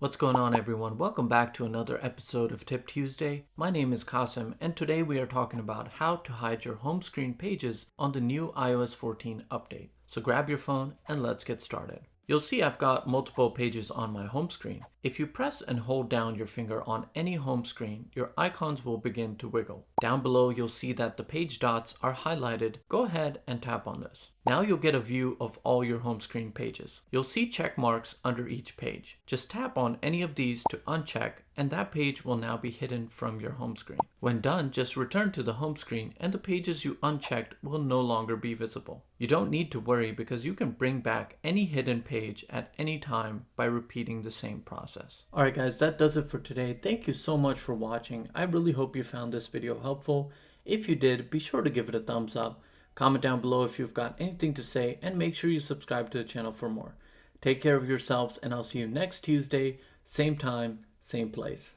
What's going on, everyone? Welcome back to another episode of Tip Tuesday. My name is Qasim, and today we are talking about how to hide your home screen pages on the new iOS 14 update. So grab your phone and let's get started. You'll see I've got multiple pages on my home screen. If you press and hold down your finger on any home screen, your icons will begin to wiggle. Down below, you'll see that the page dots are highlighted. Go ahead and tap on this. Now you'll get a view of all your home screen pages. You'll see check marks under each page. Just tap on any of these to uncheck, and that page will now be hidden from your home screen. When done, just return to the home screen and the pages you unchecked will no longer be visible. You don't need to worry because you can bring back any hidden page at any time by repeating the same process. Alright guys, that does it for today. Thank you so much for watching. I really hope you found this video helpful. If you did, be sure to give it a thumbs up. Comment down below if you've got anything to say, and make sure you subscribe to the channel for more. Take care of yourselves, and I'll see you next Tuesday, same time, same place.